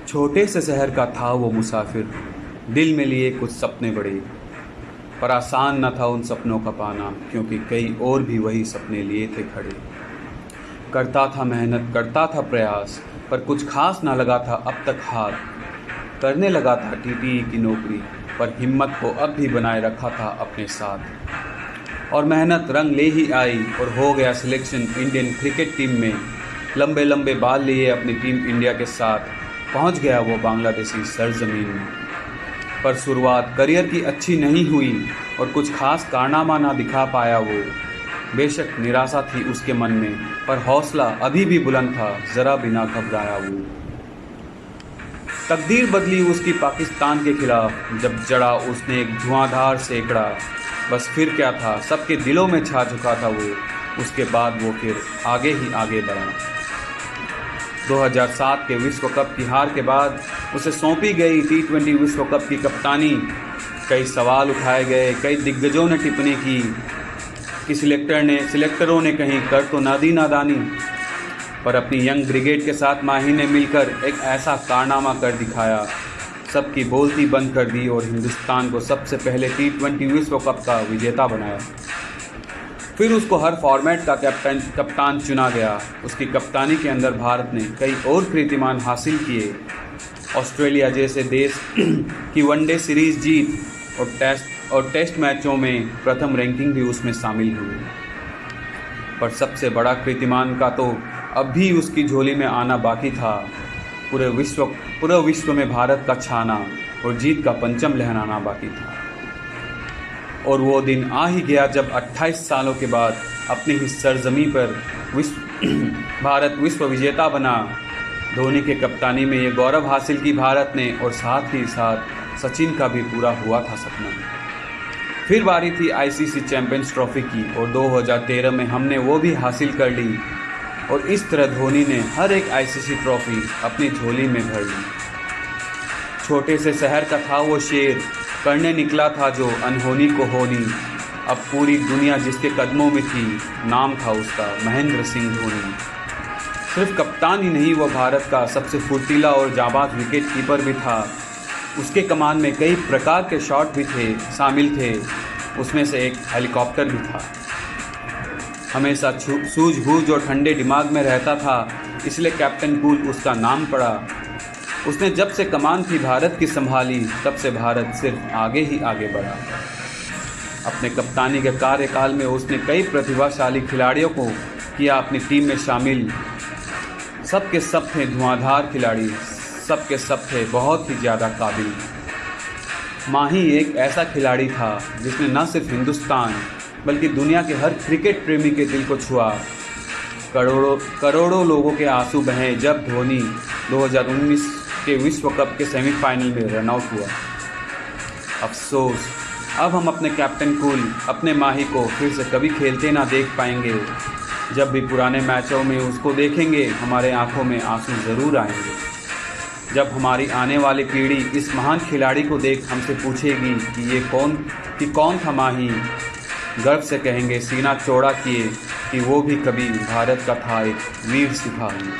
छोटे से शहर का था वो मुसाफिर, दिल में लिए कुछ सपने बड़े, पर आसान न था उन सपनों का पाना, क्योंकि कई और भी वही सपने लिए थे खड़े। करता था मेहनत, करता था प्रयास, पर कुछ खास ना लगा था अब तक हाथ। करने लगा था टीटीई की नौकरी, पर हिम्मत को अब भी बनाए रखा था अपने साथ। और मेहनत रंग ले ही आई और हो गया सिलेक्शन इंडियन क्रिकेट टीम में। लंबे लंबे बाल लिए अपनी टीम इंडिया के साथ पहुंच गया वो बांग्लादेशी सरजमीन में। पर शुरुआत करियर की अच्छी नहीं हुई और कुछ खास कारनामा ना दिखा पाया वो। बेशक निराशा थी उसके मन में, पर हौसला अभी भी बुलंद था, ज़रा भी ना घबराया वो। तकदीर बदली उसकी पाकिस्तान के खिलाफ, जब जड़ा उसने एक धुआंधार सैकड़ा। बस फिर क्या था, सबके दिलों में छा चुका था वो। उसके बाद वो फिर आगे ही आगे बढ़ा। 2007 के विश्व कप की हार के बाद उसे सौंपी गई T20 विश्व कप की कप्तानी। कई सवाल उठाए गए, कई दिग्गजों ने टिप्पणी की कि सिलेक्टरों ने कहीं कर तो ना दी नादानी। पर अपनी यंग ब्रिगेड के साथ माही ने मिलकर एक ऐसा कारनामा कर दिखाया, सबकी बोलती बंद कर दी और हिंदुस्तान को सबसे पहले T20 विश्व कप का विजेता बनाया। फिर उसको हर फॉर्मेट का कप्तान चुना गया। उसकी कप्तानी के अंदर भारत ने कई और कीर्तिमान हासिल किए। ऑस्ट्रेलिया जैसे देश की वनडे सीरीज जीत और टेस्ट मैचों में प्रथम रैंकिंग भी उसमें शामिल हुई। पर सबसे बड़ा कीर्तिमान का तो अब भी उसकी झोली में आना बाकी था। पूरे विश्व में भारत का छाना और जीत का परचम लहराना बाकी था। और वो दिन आ ही गया जब 28 सालों के बाद अपनी ही सरजमी पर भारत विश्व विजेता बना। धोनी के कप्तानी में ये गौरव हासिल की भारत ने, और साथ ही साथ सचिन का भी पूरा हुआ था सपना। फिर बारी थी ICC चैंपियंस ट्रॉफी की, और 2013 में हमने वो भी हासिल कर ली। और इस तरह धोनी ने हर एक ICC ट्रॉफी अपनी झोली में भर ली। छोटे से शहर का था वो शेर, करने निकला था जो अनहोनी को होनी। अब पूरी दुनिया जिसके कदमों में थी, नाम था उसका महेंद्र सिंह धोनी। सिर्फ कप्तान ही नहीं, वो भारत का सबसे फुर्तीला और जाबाज विकेट कीपर भी था। उसके कमान में कई प्रकार के शॉट भी शामिल थे। उसमें से एक हेलीकॉप्टर भी था। हमेशा सूझबूझ और ठंडे दिमाग में रहता था, इसलिए कैप्टन कूल उसका नाम पड़ा। उसने जब से कमान थी भारत की संभाली, तब से भारत सिर्फ आगे ही आगे बढ़ा। अपने कप्तानी के कार्यकाल में उसने कई प्रतिभाशाली खिलाड़ियों को किया अपनी टीम में शामिल। सबके सब थे धुआंधार खिलाड़ी, सबके सब थे बहुत ही ज़्यादा काबिल। माही एक ऐसा खिलाड़ी था जिसने न सिर्फ हिंदुस्तान बल्कि दुनिया के हर क्रिकेट प्रेमी के दिल को छुआ। करोड़ों लोगों के आंसू बहे जब धोनी 2019 के विश्व कप के सेमीफाइनल में रन आउट हुआ। अफसोस, अब हम अपने कैप्टन कूल, अपने माही को फिर से कभी खेलते ना देख पाएंगे। जब भी पुराने मैचों में उसको देखेंगे, हमारे आंखों में आंसू ज़रूर आएंगे। जब हमारी आने वाली पीढ़ी इस महान खिलाड़ी को देख हमसे पूछेगी कि कौन था माही, गर्व से कहेंगे सीना चौड़ा किए कि वो भी कभी भारत का था एक वीर सिपाही।